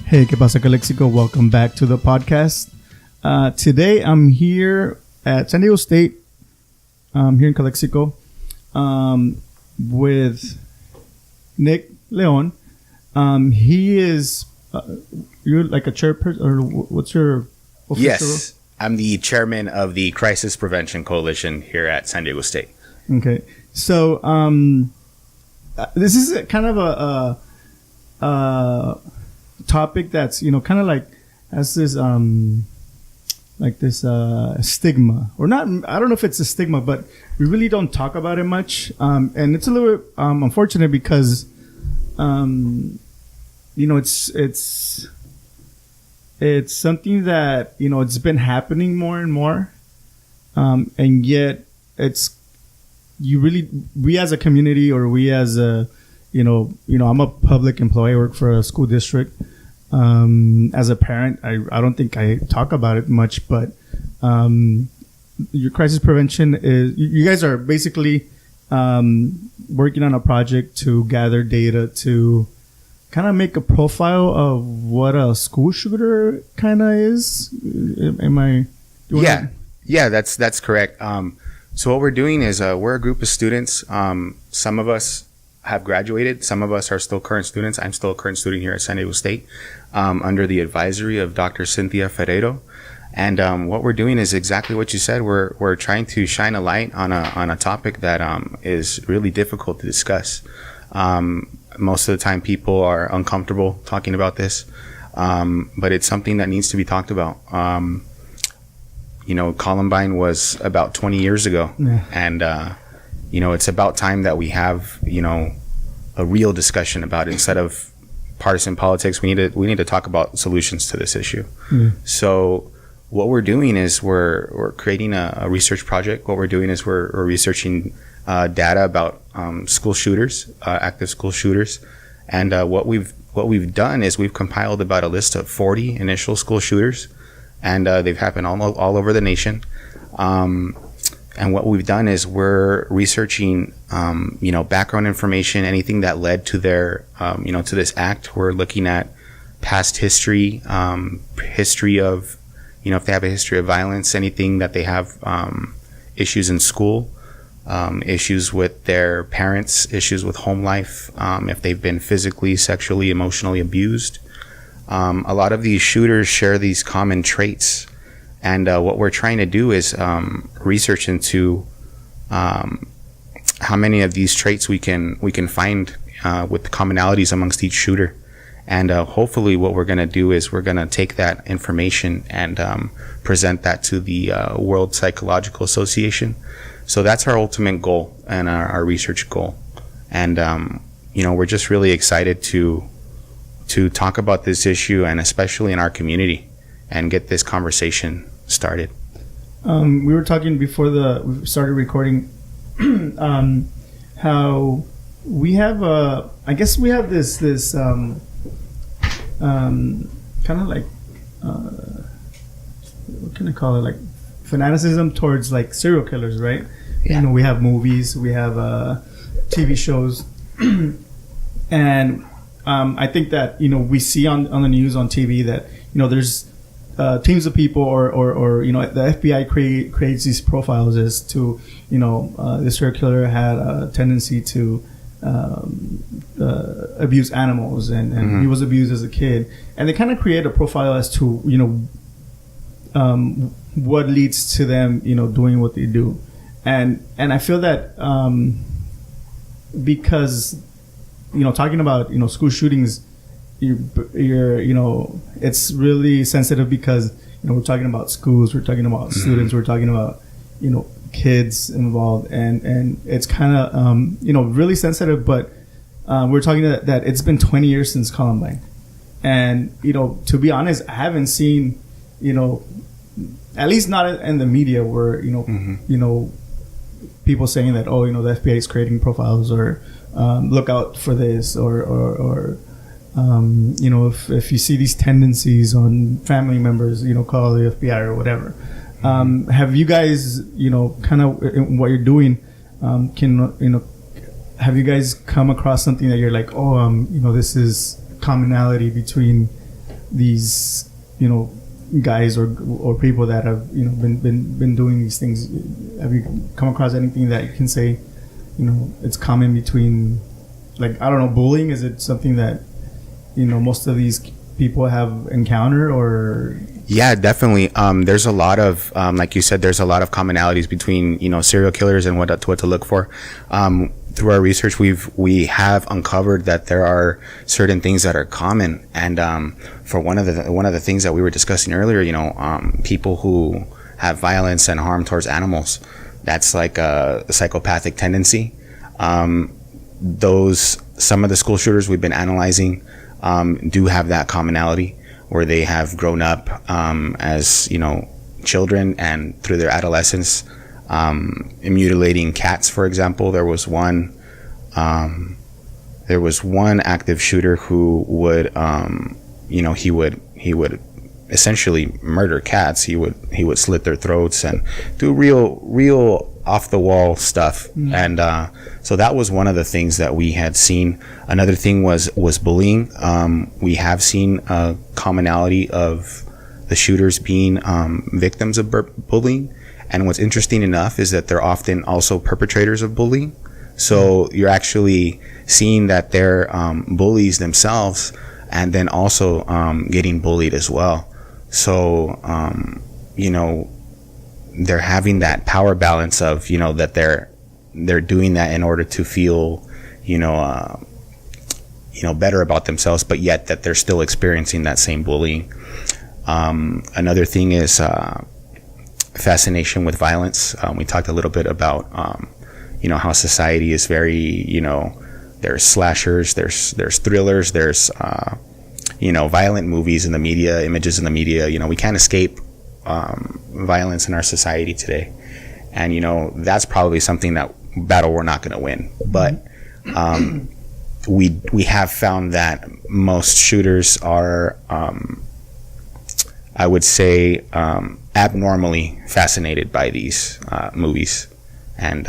Hey, ¿qué pasa, Calexico? Welcome back to the podcast. Today, I'm here at San Diego State, here in Calexico, with Nick Leon. He is, you're like a chairperson, or what's your official Yes, I'm the chairman of the Crisis Prevention Coalition here at San Diego State. Okay. So, this is kind of a topic that's, kind of like has this stigma, or not. I don't know if it's a stigma, but we really don't talk about it much, and it's a little bit unfortunate because it's something that it's been happening more and more, and yet we as a community, or we as a I'm a public employee. I work for a school district. As a parent, I don't think I talk about it much, but your crisis prevention is, you guys are basically working on a project to gather data to kind of make a profile of what a school shooter kind of is. Am I? Yeah, that's correct. So what we're doing is we're a group of students. Some of us have graduated. Some of us are still current students. I'm still a current student here at San Diego State, under the advisory of Dr. Cynthia Ferreiro. And what we're doing is exactly what you said. We're trying to shine a light on a topic that is really difficult to discuss. Most of the time, people are uncomfortable talking about this, but it's something that needs to be talked about. Columbine was about 20 years ago, and it's about time that we have a real discussion about it instead of partisan politics. We need to talk about solutions to this issue. So what we're doing is we're creating a research project. What we're doing is we're researching data about school shooters, active school shooters, and what we've done is we've compiled about a list of 40 initial school shooters, and they've happened all over the nation. And what we've done is we're researching, background information, anything that led to their, to this act. We're looking at past history, history of, if they have a history of violence, anything that they have, issues in school, issues with their parents, issues with home life, if they've been physically, sexually, emotionally abused. A lot of these shooters share these common traits. And what we're trying to do is research into how many of these traits we can find with the commonalities amongst each shooter. And hopefully what we're going to do is we're going to take that information and present that to the World Psychological Association. So that's our ultimate goal and our research goal. And, we're just really excited to talk about this issue, and especially in our community, and get this conversation started. We were talking before we started recording, how we have I guess we have this kind of like what can I call it, like fanaticism towards like serial killers, right? Yeah. We have movies, we have TV shows, and I think that we see on the news, on TV, that there's teams of people, or the FBI creates these profiles as to this serial killer had a tendency to abuse animals, and he was abused as a kid, and they kind of create a profile as to what leads to them doing what they do, and I feel that because talking about school shootings, you're it's really sensitive because we're talking about schools, we're talking about students, we're talking about kids involved, and it's kind of really sensitive. But we're talking that it's been 20 years since Columbine, and to be honest, I haven't seen at least not in the media where people saying that the FBI is creating profiles, or look out for this, or if you see these tendencies on family members, call the FBI or whatever. Have you guys, kind of what you're doing, have you guys come across something that you're like, this is commonality between these, guys or people that have, been doing these things? Have you come across anything that you can say, it's common between, like, I don't know, bullying? Is it something that, most of these people have encountered, or? Yeah, definitely. There's a lot of, like you said, there's a lot of commonalities between, serial killers and what to look for. Through our research, we have uncovered that there are certain things that are common. And, for one of the things that we were discussing earlier, people who have violence and harm towards animals, that's like a psychopathic tendency. Some of the school shooters we've been analyzing, do have that commonality, where they have grown up as children, and through their adolescence, mutilating cats, for example. There was one active shooter who would he would essentially murder cats. He would slit their throats and do real off the wall stuff. And so that was one of the things that we had seen. Another thing was bullying. We have seen a commonality of the shooters being victims of bullying. And what's interesting enough is that they're often also perpetrators of bullying. So you're actually seeing that they're bullies themselves, and then also getting bullied as well. So they're having that power balance of that they're doing that in order to feel better about themselves, but yet that they're still experiencing that same bullying. Another thing is fascination with violence. We talked a little bit about how society is very, there's slashers, there's thrillers, there's violent movies in the media, images in the media. We can't escape violence in our society today, and that's probably something that battle we're not going to win. But we have found that most shooters are, I would say, abnormally fascinated by these movies, and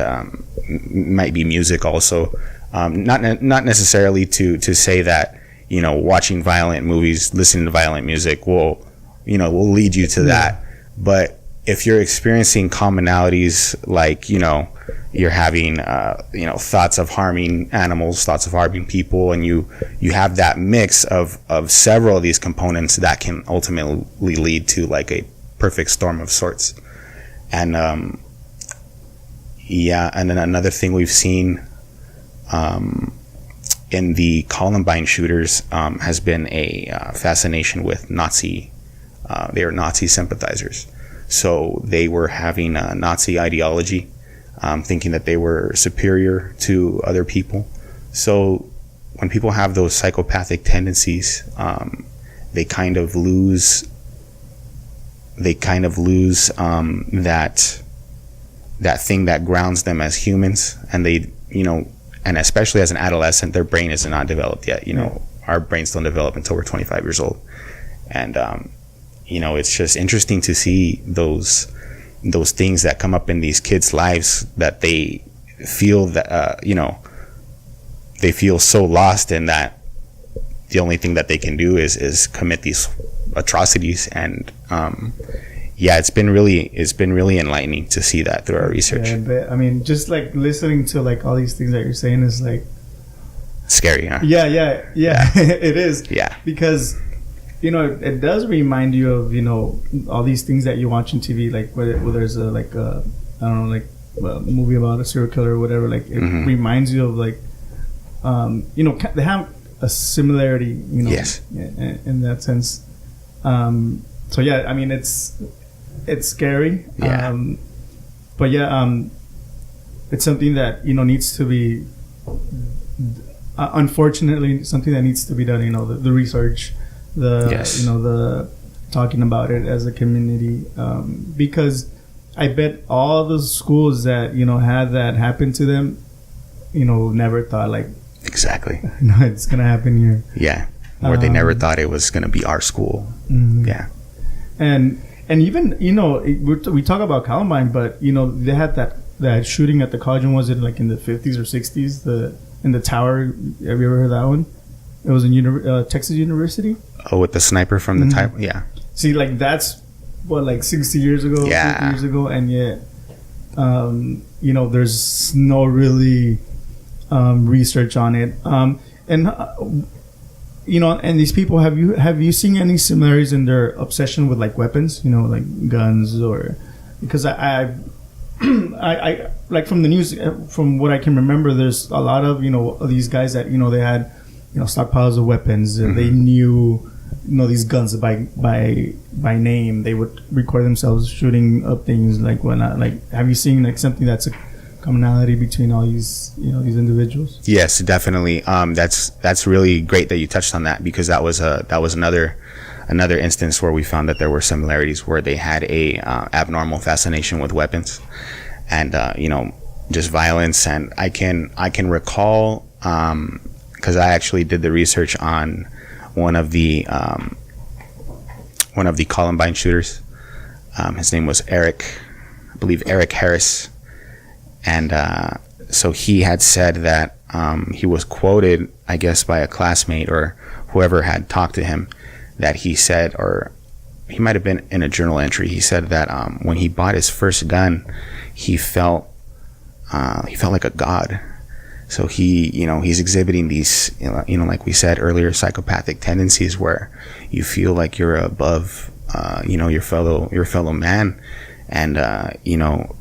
might be music also. Not necessarily to say that watching violent movies, listening to violent music will lead you to that. But if you're experiencing commonalities, like you're having thoughts of harming animals, thoughts of harming people, and you have that mix of several of these components, that can ultimately lead to like a perfect storm of sorts. And and then another thing we've seen in the Columbine shooters has been a fascination with Nazi. They are Nazi sympathizers. So they were having a Nazi ideology, thinking that they were superior to other people. So when people have those psychopathic tendencies, they kind of lose that thing that grounds them as humans. And they, and especially as an adolescent, their brain is not developed yet. Our brains don't develop until we're 25 years old. And, it's just interesting to see those things that come up in these kids' lives, that they feel that, they feel so lost in that the only thing that they can do is commit these atrocities. And, it's been really enlightening to see that through our research. Yeah, but, just like listening to like all these things that you're saying is like scary, huh? Yeah. It is. Yeah. Because, it does remind you of, all these things that you watch on TV, like where there's a movie about a serial killer or whatever, like it reminds you of like, they have a similarity, yes, in that sense. So yeah, it's scary. Yeah. But yeah, it's something that, needs to be, unfortunately, something that needs to be done, the research, yes, the talking about it as a community, because I bet all the schools that, had that happen to them, never thought like, exactly, no, it's going to happen here. Yeah. Or they never thought it was going to be our school. Mm-hmm. Yeah. And even, we talk about Columbine, but, they had that shooting at the college, and was it like in the 50s or 60s, in the tower? Have you ever heard that one? It was in Texas University. Oh, with the sniper from the type, yeah. See, like that's what, like 60 years ago, 50 years ago, and yet, you know, there's no really research on it. You know, and these people, have you seen any similarities in their obsession with like weapons? You know, like guns, or because I like from the news, from what I can remember, there's a lot of, you know, these guys that, you know, they had, you know, stockpiles of weapons, and they knew, you know, these guns by name. They would record themselves shooting up things like whatnot. Like, have you seen like something that's a commonality between all these, you know, these individuals? Yes, definitely. That's really great that you touched on that, because that was another instance where we found that there were similarities, where they had a abnormal fascination with weapons, and you know, just violence. And I can recall, because I actually did the research on one of the Columbine shooters. His name was Eric Harris. And so he had said that he was quoted, I guess, by a classmate or whoever had talked to him, that he said, or he might have been in a journal entry, he said that when he bought his first gun, he felt like a god. So he's exhibiting these, you know, like we said earlier, psychopathic tendencies where you feel like you're above, you know, your fellow man. And, you know,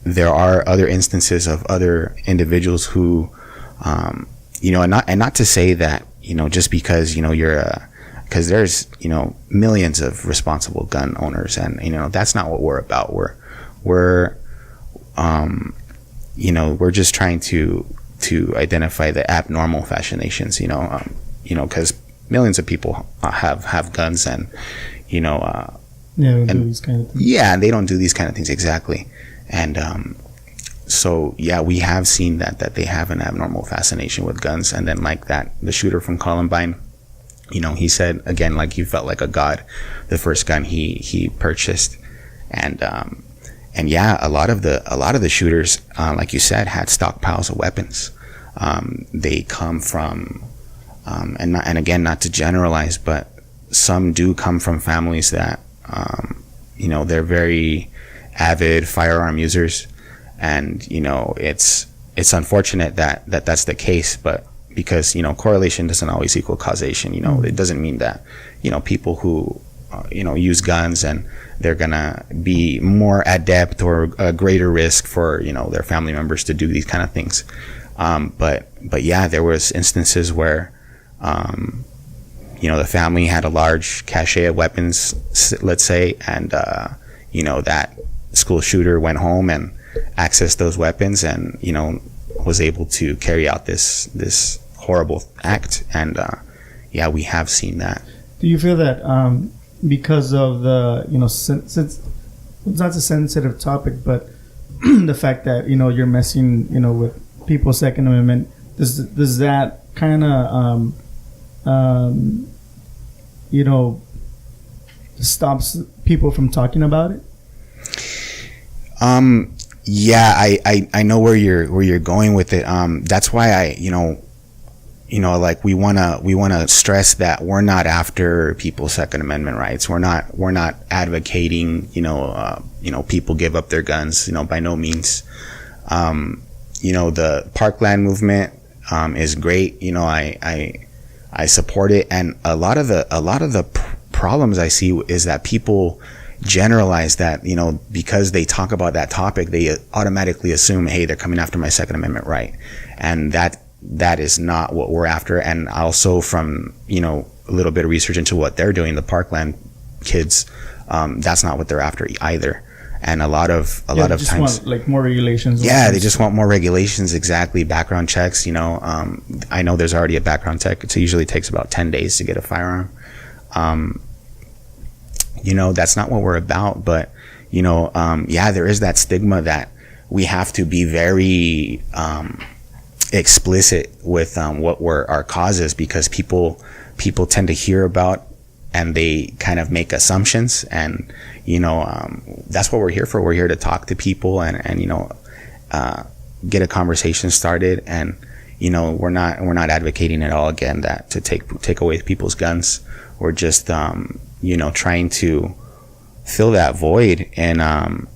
there are other instances of other individuals who, you know, and not to say that, you know, just because, you know, because there's, you know, millions of responsible gun owners, and, you know, that's not what we're about. We're you know, we're just trying to identify the abnormal fascinations, you know, because millions of people have guns, and, you know, do these kind of things. Yeah, they don't do these kind of things, exactly. And so yeah, we have seen that they have an abnormal fascination with guns. And then, like that, the shooter from Columbine, you know, he said again, like, he felt like a god the first gun he purchased. And yeah, a lot of the shooters, like you said, had stockpiles of weapons. They come from, and again, not to generalize, but some do come from families that, you know, they're very avid firearm users, and, you know, it's unfortunate that that's the case, but because, you know, correlation doesn't always equal causation. You know, it doesn't mean that, you know, people who you know, use guns, and they're gonna be more adept or a greater risk for, you know, their family members to do these kind of things. But yeah, there was instances where, you know, the family had a large cache of weapons, let's say, and, you know, that school shooter went home and accessed those weapons, and, you know, was able to carry out this horrible act. And, yeah, we have seen that. Do you feel that, because of the, you know, since it's not a sensitive topic, but the fact that, you know, you're messing, you know, with people's Second Amendment, does that kind of, you know, stops people from talking about it? Yeah, I know where you're going with it. That's why I, like we wanna stress that we're not after people's Second Amendment rights. We're not advocating, people give up their guns, by no means. The Parkland movement, is great. I support it. And a lot of the problems I see is that people generalize that, because they talk about that topic, they automatically assume, hey, they're coming after my Second Amendment right. And that is not what we're after. And also from, a little bit of research into what they're doing, the Parkland kids, that's not what they're after either. And a lot of times, want, like, more regulations. Yeah, they just want more regulations. Exactly. Background checks. I know there's already a background check. It usually takes about 10 days to get a firearm. That's not what we're about. But there is that stigma that we have to be very explicit with what our cause is, because people tend to hear about and they kind of make assumptions, and that's what we're here for. We're here to talk to people and get a conversation started. And we're not advocating at all, again, that to take away people's guns. We're just, trying to fill that void, and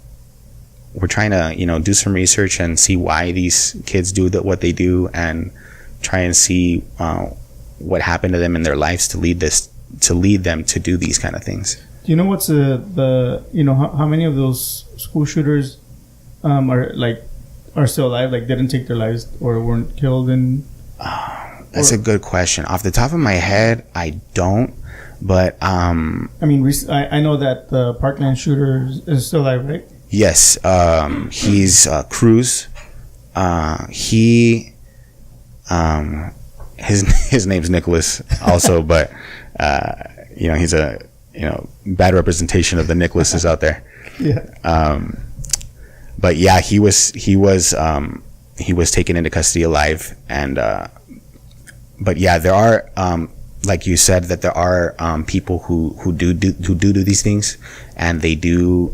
we're trying to, do some research and see why these kids do what they do, and try and see what happened to them in their lives to lead them to do these kind of things. Do you know what's how many of those school shooters are still alive, like didn't take their lives or weren't killed? That's a good question. Off the top of my head, I don't. But I know that the Parkland shooter is still alive, right? Yes. He's Cruz. His name's Nicholas also, but he's a bad representation of the Nicholases out there. Yeah. But yeah, he was taken into custody alive, and but yeah, there are like you said, that there are people who do these things, and they do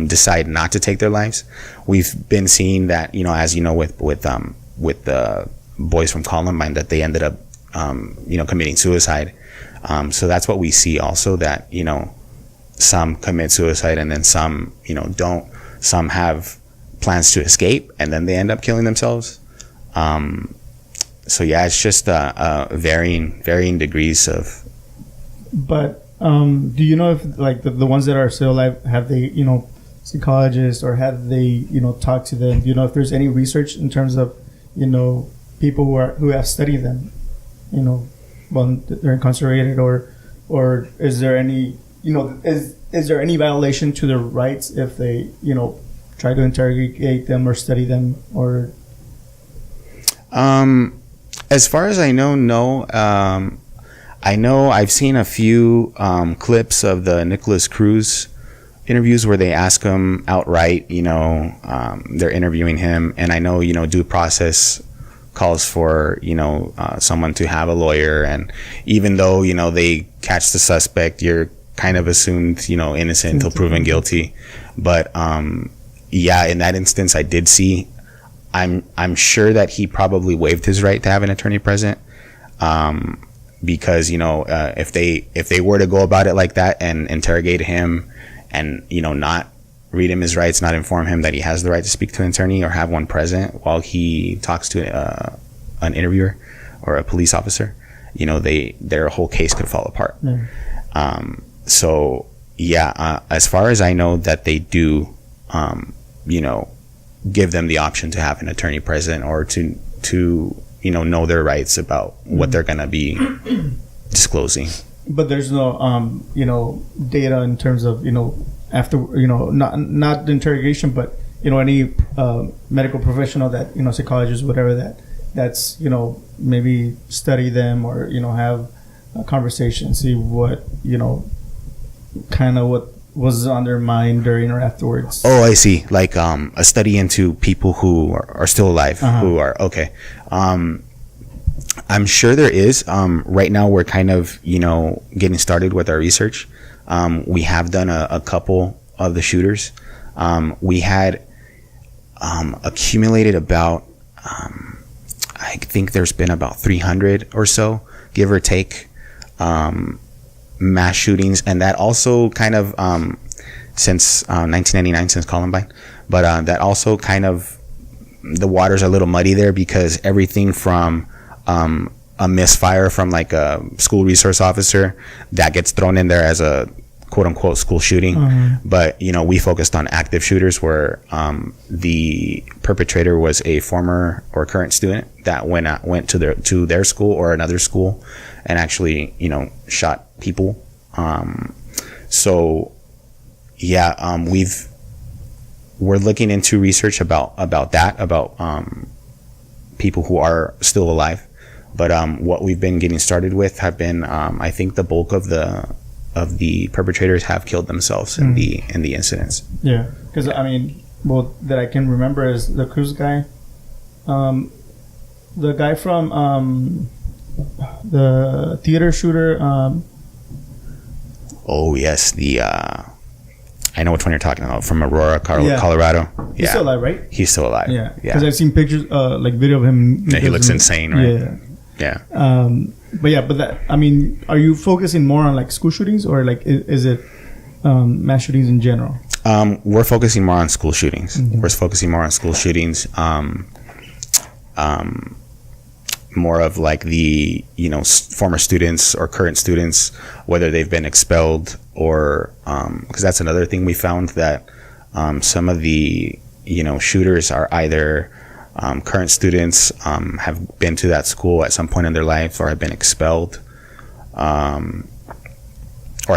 decide not to take their lives. We've been seeing that, as with the boys from Columbine, that they ended up committing suicide. So that's what we see also, that some commit suicide, and then some don't. Some have plans to escape, and then they end up killing themselves. So yeah, it's just varying degrees of. But do you know if, like, the ones that are still alive, have they psychologists, or have they talked to them? Do you know if there's any research in terms of people who have studied them, while they're incarcerated, or is there any is there any violation to their rights if they try to interrogate them or study them, or? As far as I know, no. I know I've seen a few clips of the Nicholas Cruz interviews where they ask him outright, they're interviewing him, and I know, due process calls for, someone to have a lawyer, and even though, they catch the suspect, you're kind of assumed, innocent until proven guilty. But yeah, in that instance, I did see. I'm sure that he probably waived his right to have an attorney present, because if they were to go about it like that and interrogate him, and not read him his rights, not inform him that he has the right to speak to an attorney or have one present while he talks to an interviewer or a police officer, their whole case could fall apart. Yeah. So yeah, as far as I know, that they do, give them the option to have an attorney present, or to know their rights about what they're gonna be disclosing. But there's no data in terms of after not the interrogation, but any medical professional that psychologist, whatever, that's maybe study them, or have a conversation, see what kind of what was on their mind during or afterwards. Oh, I see. Like a study into people who are still alive, who are okay. I'm sure there is. Right now, we're kind of getting started with our research. We have done a couple of the shooters. We had accumulated about, I think there's been about 300 or so, give or take, mass shootings, and that also kind of since 1999, since Columbine, but that also kind of, the waters are a little muddy there, because everything from a misfire from like a school resource officer, that gets thrown in there as a quote unquote school shooting. But we focused on active shooters, where the perpetrator was a former or current student that went to their school or another school and actually shot people. So yeah, we're looking into research about people who are still alive. But what we've been getting started with have been, I think the bulk of the perpetrators have killed themselves in the incidents. Yeah, because that I can remember is the Cruz guy, the guy from the theater shooter. Oh yes, I know which one you're talking about, from Aurora, Yeah. Colorado. He's still alive, right? He's still alive. Yeah, because I've seen pictures, like video of him. Yeah, he looks insane, right? Yeah. But that, I mean, are you focusing more on like school shootings, or like is it mass shootings in general? We're focusing more on school shootings. Mm-hmm. We're focusing more on school shootings. More of like the, former students or current students, whether they've been expelled or, because that's another thing we found, that some of the, shooters are either current students, have been to that school at some point in their lives, or have been expelled, or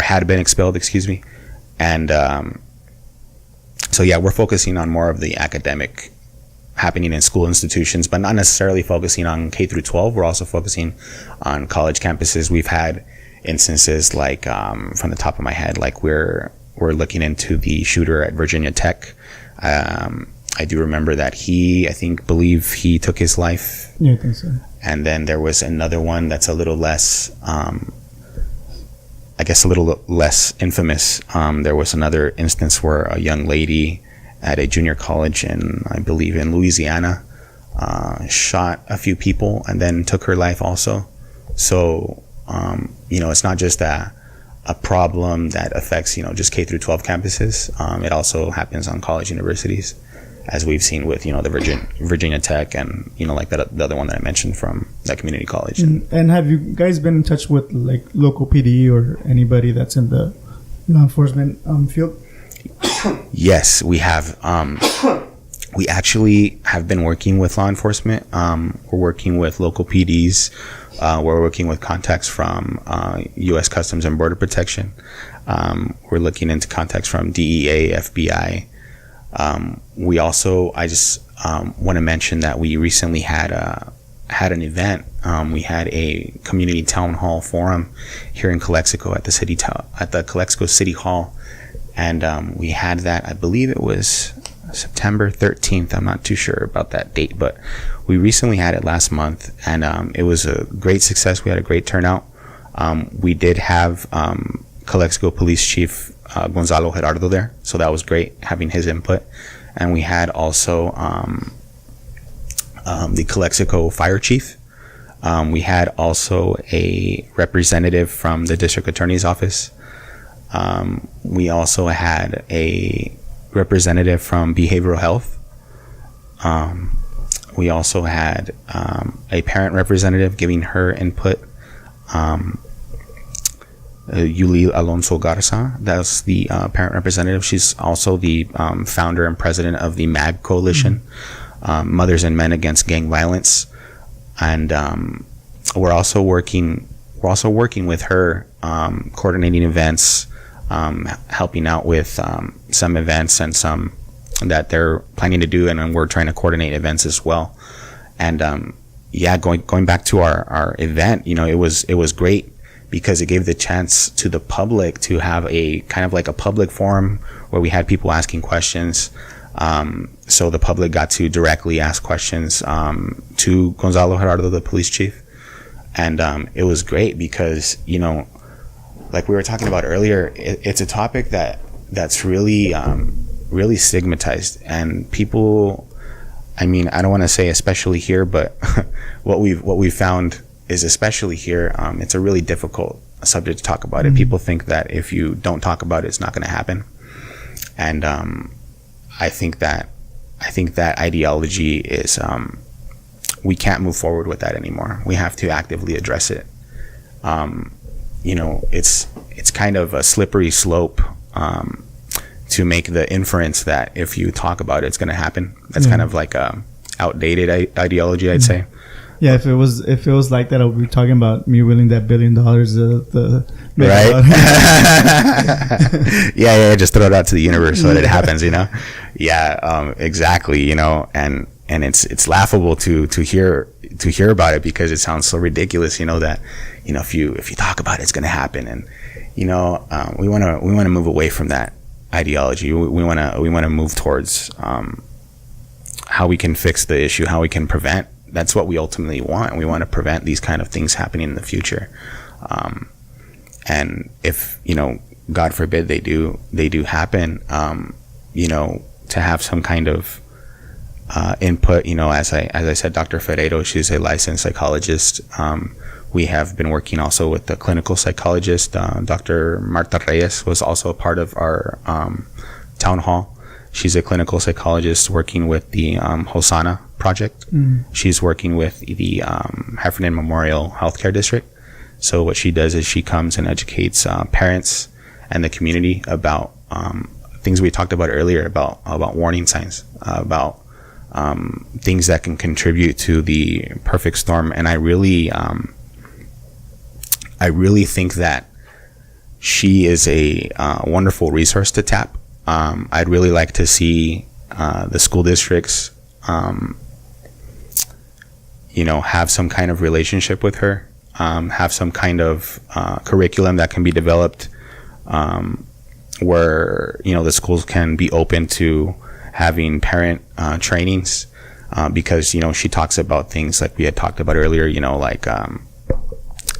had been expelled, excuse me. And so, yeah, we're focusing on more of the academic happening in school institutions, but not necessarily focusing on K through 12. We're also focusing on college campuses. We've had instances like, from the top of my head, like we're looking into the shooter at Virginia Tech. I do remember that believe he took his life. Yeah, I think so. And then there was another one that's a little less, I guess a little less infamous. There was another instance where a young lady at a junior college I believe in Louisiana, shot a few people and then took her life also. So, it's not just a problem that affects, just K through 12 campuses. It also happens on college universities, as we've seen with, the Virginia Tech and, like the other one that I mentioned from that community college. And have you guys been in touch with like local PD or anybody that's in the law enforcement field? Yes, we have. We actually have been working with law enforcement. We're working with local PDs. We're working with contacts from U.S. Customs and Border Protection. We're looking into contacts from DEA, FBI. I just want to mention that we recently had an event. We had a community town hall forum here in Calexico at the Calexico City Hall. And we had that, I believe it was September 13th. I'm not too sure about that date, but we recently had it last month, and it was a great success. We had a great turnout. We did have Calexico Police Chief Gonzalo Gerardo there, so that was great having his input. And we had also the Calexico Fire Chief. We had also a representative from the District Attorney's Office. We also had a representative from behavioral health. We also had a parent representative giving her input. Yuli Alonso Garza, that's the parent representative. She's also the founder and president of the MAG Coalition, Mothers and Men Against Gang Violence. And we're also working with her, coordinating events, helping out with some events and some that they're planning to do, and we're trying to coordinate events as well. And going back to our event, it was great because it gave the chance to the public to have a kind of like a public forum where we had people asking questions. So the public got to directly ask questions to Gonzalo Gerardo, the police chief. And it was great because, like we were talking about earlier, it's a topic that's really, really stigmatized. And people, I don't want to say especially here, but what we've found is especially here, it's a really difficult subject to talk about. Mm-hmm. And people think that if you don't talk about it, it's not going to happen. And I think that ideology is, we can't move forward with that anymore. We have to actively address it. It's kind of a slippery slope to make the inference that if you talk about it, it's going to happen. That's kind of like a outdated ideology, I'd say. Yeah, if it was like that, I would be talking about me winning that $1 billion. Right? yeah, just throw it out to the universe so that it happens. Yeah, exactly. And it's laughable to hear about it because it sounds so ridiculous. That if you talk about it, it's going to happen. And we want to move away from that ideology. We want to move towards how we can fix the issue, how we can prevent. That's what we ultimately want. We want to prevent these kind of things happening in the future. And if God forbid they do happen, to have some kind of input. As I said, Dr. Ferreiro, she's a licensed psychologist. We have been working also with the clinical psychologist. Dr. Marta Reyes was also a part of our town hall. She's a clinical psychologist working with the Hosanna project. She's working with the Heffernan Memorial Healthcare District. So what she does is she comes and educates parents and the community about things we talked about earlier, about warning signs, about things that can contribute to the perfect storm. And I really think that she is a wonderful resource to tap. I'd really like to see the school districts, have some kind of relationship with her, have some kind of curriculum that can be developed, where the schools can be open to having parent trainings, because she talks about things like we had talked about earlier, like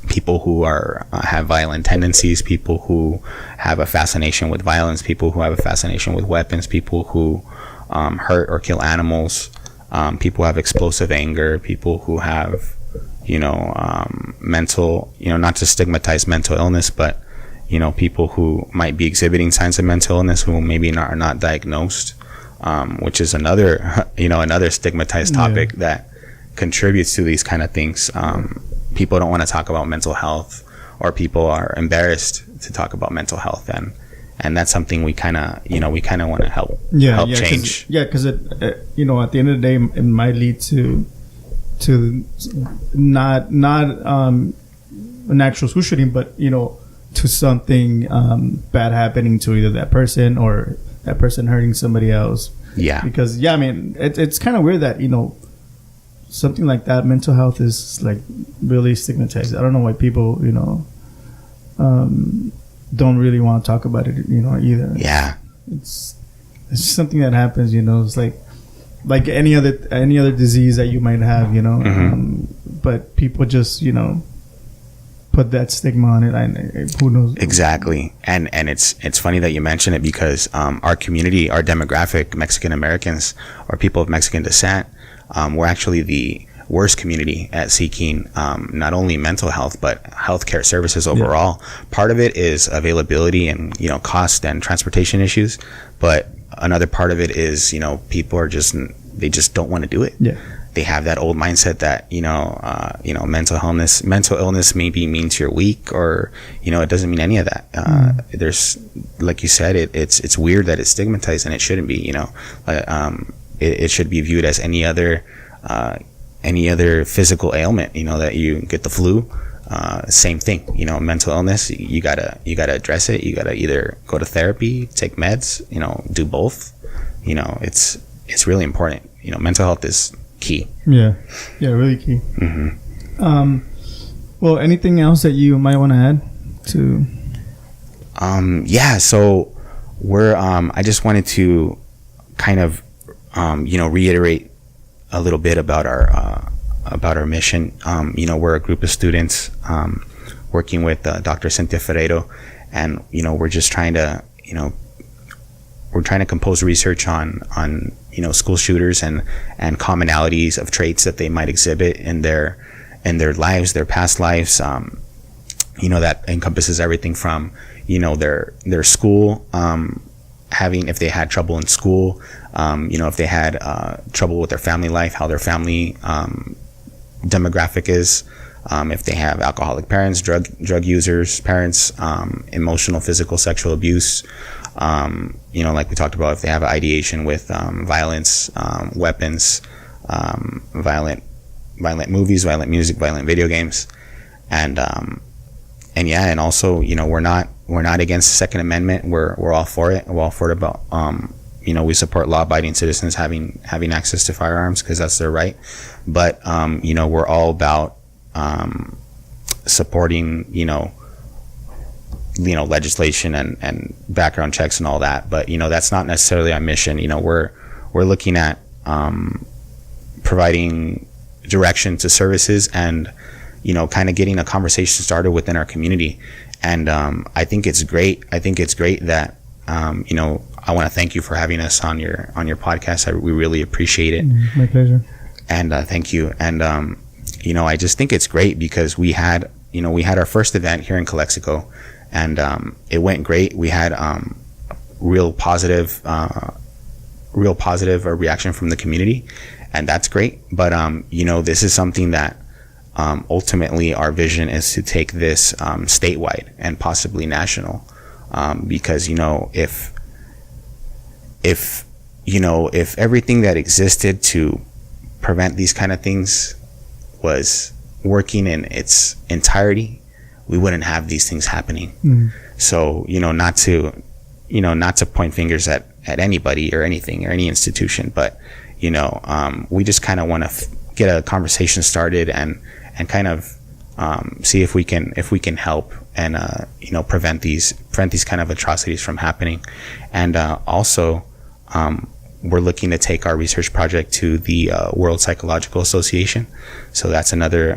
people who have violent tendencies, people who have a fascination with violence, people who have a fascination with weapons, people who hurt or kill animals, people who have explosive anger, people who have mental, not to stigmatize mental illness, but people who might be exhibiting signs of mental illness who maybe are not diagnosed, which is another stigmatized topic that contributes to these kind of things. People don't want to talk about mental health, or people are embarrassed to talk about mental health, and that's something we kind of want to help change. Because it at the end of the day, it might lead to not an actual school shooting, but to something bad happening to either that person or that person hurting somebody else. Yeah. Because it's kind of weird that something like that, mental health, is like really stigmatized. I don't know why people don't really want to talk about it either. Yeah. It's just something that happens. It's like any other disease that you might have. But people just put that stigma on it. Who knows? Exactly. And it's funny that you mention it, because our community, our demographic, Mexican Americans or people of Mexican descent, we're actually the worst community at seeking not only mental health but healthcare services overall. Part of it is availability and cost and transportation issues, but another part of it is people are just don't want to do it. They have that old mindset that mental illness maybe means you're weak, or it doesn't mean any of that. There's, like you said, it's weird that it's stigmatized, and it shouldn't be. It should be viewed as any other physical ailment. That you get the flu, same thing. Mental illness, you gotta address it. You gotta either go to therapy, take meds, do both. It's really important. Mental health is key. Yeah, really key. Well, anything else that you might want to add to? So we're I just wanted to kind of reiterate a little bit about our mission. We're a group of students working with Dr. Cynthia Ferreiro, and we're just trying to compose research on school shooters and commonalities of traits that they might exhibit in their lives, their past lives. That encompasses everything from their school, if they had trouble in school, if they had trouble with their family life, how their family demographic is, if they have alcoholic parents, drug users parents, emotional, physical, sexual abuse, like we talked about, if they have ideation with violence, weapons, violent movies, violent music, violent video games, and also we're not against the Second Amendment. We're all for it. We're all for it. About we support law-abiding citizens having access to firearms, because that's their right. But we're all about supporting legislation and background checks and all that. But that's not necessarily our mission. We're looking at providing direction to services and kind of getting a conversation started within our community. And I think it's great. I think it's great that I want to thank you for having us on your podcast. We really appreciate it. My pleasure. And thank you. And I just think it's great because we had our first event here in Calexico, and it went great. We had real positive reaction from the community, and that's great. But this is something that ultimately our vision is to take this statewide and possibly national, because if everything that existed to prevent these kind of things was working in its entirety, we wouldn't have these things happening. So not to point fingers at anybody or anything or any institution, but we just kind of want to get a conversation started and kind of see if we can help and prevent these kind of atrocities from happening. And also we're looking to take our research project to the World Psychological Association. So that's another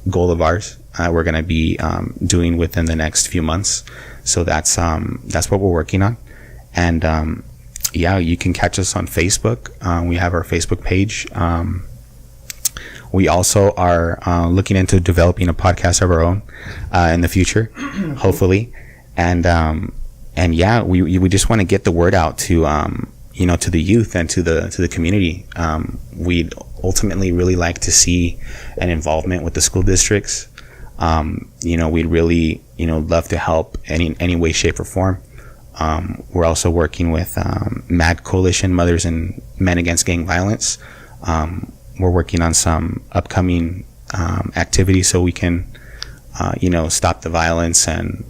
goal of ours. We're going to be doing within the next few months. So that's what we're working on. And you can catch us on Facebook. We have our Facebook page. We also are looking into developing a podcast of our own in the future, hopefully. And we just want to get the word out to to the youth and to the community. We'd ultimately really like to see an involvement with the school districts. We'd really love to help any way, shape, or form. We're also working with MAG Coalition, Mothers and Men Against Gang Violence. We're working on some upcoming activities so we can stop the violence, and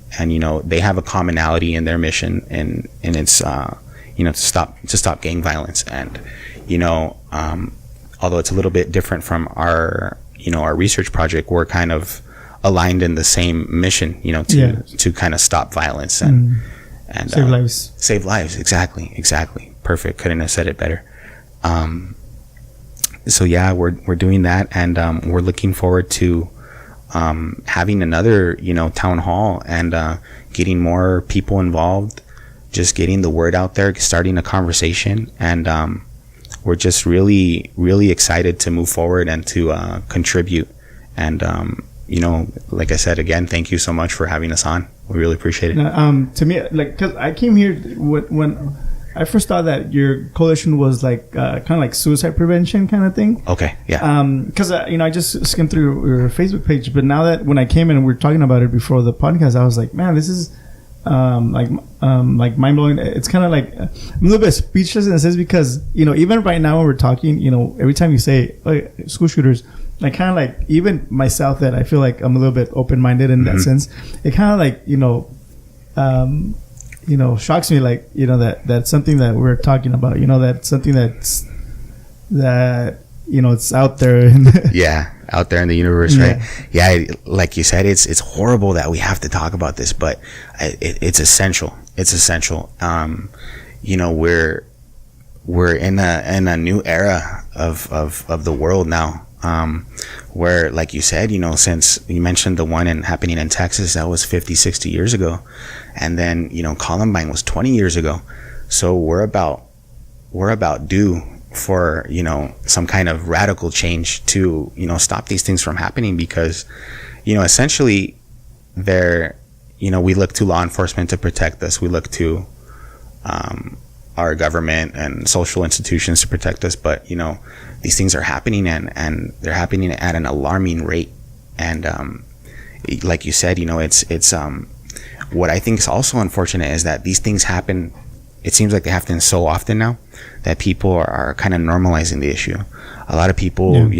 they have a commonality in their mission, and it's to stop gang violence. And although it's a little bit different from our research project, we're kind of aligned in the same mission, to kind of stop violence and save lives. Exactly. Perfect. Couldn't have said it better. So we're doing that, and we're looking forward to having another town hall and getting more people involved, just getting the word out there, starting a conversation. And we're just really, really excited to move forward and to contribute. And like I said, again, thank you so much for having us on. We really appreciate it. To me, because I came here when I first thought that your coalition was kind of like suicide prevention kind of thing. Okay, yeah. Because I just skimmed through your Facebook page, but now that when I came in and we were talking about it before the podcast, I was like, man, this is mind blowing. It's kind of like I'm a little bit speechless in a sense because even right now when we're talking, every time you say school shooters, like kind of like even myself, that I feel like I'm a little bit open minded in that sense. It kind of like shocks me, like that's something that we're talking about. That's something that it's out there. Out there in the universe, right? Yeah, like you said, it's horrible that we have to talk about this, but it's essential. It's essential. We're in a new era of the world now, where, like you said, since you mentioned the one happening in Texas, that was 50, 60 years ago. And then, Columbine was 20 years ago. So we're about due for, some kind of radical change to, stop these things from happening, because, essentially we look to law enforcement to protect us. We look to, our government and social institutions to protect us. But, these things are happening and they're happening at an alarming rate. And, like you said, it's what I think is also unfortunate is that these things happen. It seems like they happen so often now that people are kind of normalizing the issue. A lot of people,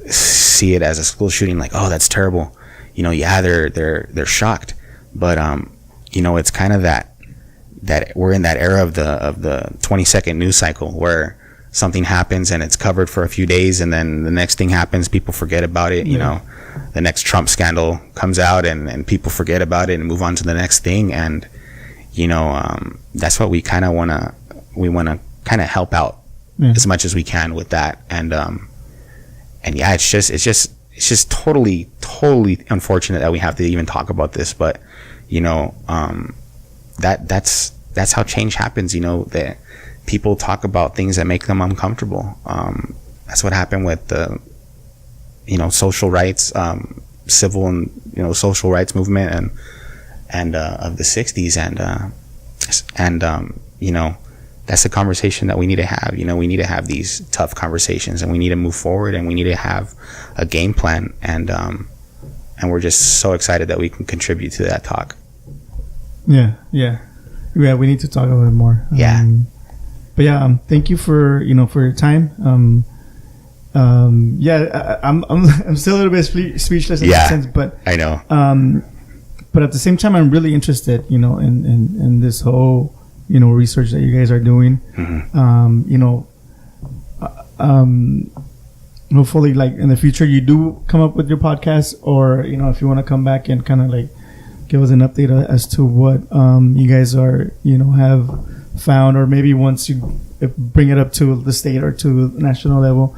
see it as a school shooting, like, oh, that's terrible. They're shocked. But, it's kind of that we're in that era of the 20-second news cycle where something happens and it's covered for a few days, and then the next thing happens, people forget about it. The next Trump scandal comes out and people forget about it and move on to the next thing. And that's what we want to kind of help out as much as we can with that. And it's it's just totally unfortunate that we have to even talk about this, but that's how change happens. That people talk about things that make them uncomfortable. That's what happened with the social rights, civil and social rights movement and of the 60s, and that's a conversation that we need to have. We need to have these tough conversations, and we need to move forward, and we need to have a game plan, and we're just so excited that we can contribute to that talk. Yeah, we need to talk a little more. But thank you for your time. I'm still a little bit speechless in that sense, but I know. But at the same time, I'm really interested, in this whole, research that you guys are doing. Hopefully, like in the future, you do come up with your podcast, or if you want to come back and kind of like give us an update as to what you guys are, have found, or maybe once you bring it up to the state or to the national level,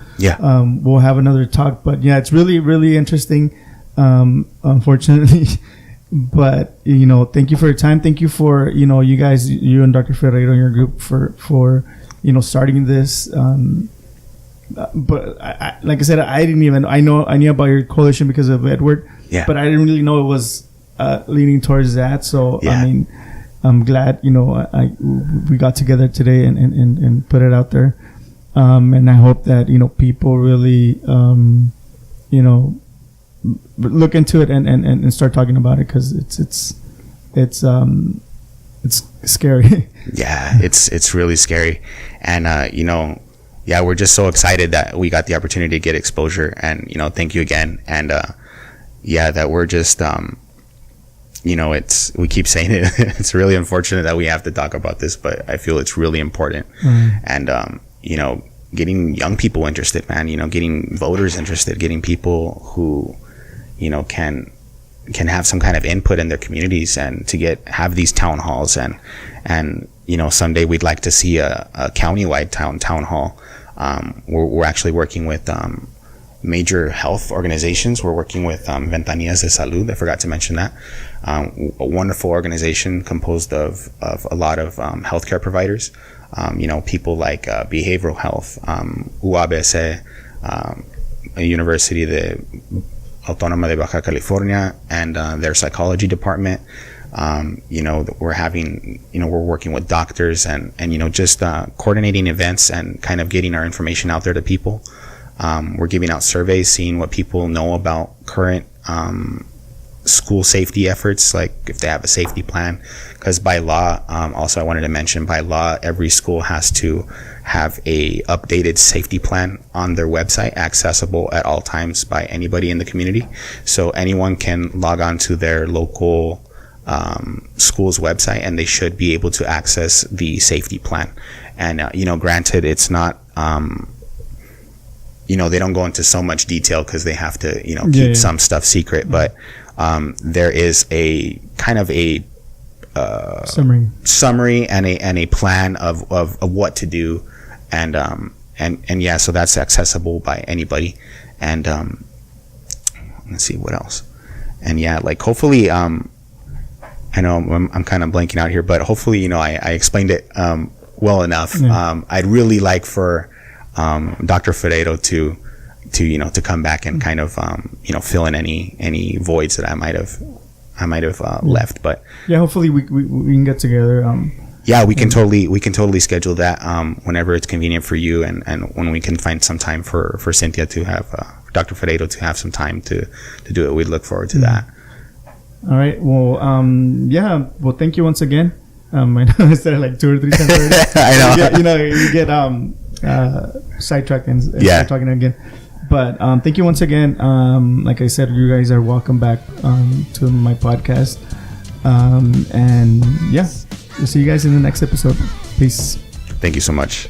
we'll have another talk. But it's really, really interesting, unfortunately. But thank you for your time. Thank you for you guys, you and Dr. Ferreiro and your group for starting this. But I, like I said, I knew about your coalition because of Edward, but I didn't really know it was leaning towards that. So I mean, I'm glad we got together today and put it out there, and I hope that people really look into it and start talking about it, because it's scary. It's really scary, and we're just so excited that we got the opportunity to get exposure, and thank you again, and that we're just we keep saying it. It's really unfortunate that we have to talk about this, but I feel it's really important. And getting young people interested, man, getting voters interested, getting people who can have some kind of input in their communities, and to have these town halls, and someday we'd like to see a countywide town hall. We're actually working with major health organizations. We're working with Ventanillas de Salud. I forgot to mention that. A wonderful organization composed of a lot of healthcare providers. People like behavioral health, UABC, University de Autónoma de Baja California, and their psychology department. We're working with doctors, and just coordinating events and kind of getting our information out there to people. We're giving out surveys, seeing what people know about current school safety efforts, like if they have a safety plan, because by law, also I wanted to mention, by law, every school has to have a updated safety plan on their website, accessible at all times by anybody in the community. So anyone can log on to their local school's website, and they should be able to access the safety plan. And granted, it's not they don't go into so much detail because they have to keep some stuff secret, but there is a kind of a summary and a plan of what to do, and so that's accessible by anybody. And let's see what else. And hopefully, I know I'm kind of blanking out here, but hopefully I explained it well enough. I'd really like for Dr. Ferreiro to come back and kind of fill in any voids that I might have left. But hopefully we can get together. We can totally schedule that whenever it's convenient for you, and when we can find some time for Cynthia to have Dr. Ferreiro to have some time to do it. We'd look forward to that. All right. Well, well, thank you once again. I know I said it like 2 or 3 times already. I know. You get sidetracked and start talking again. But thank you once again. Like I said, you guys are welcome back to my podcast. And we'll see you guys in the next episode. Peace. Thank you so much.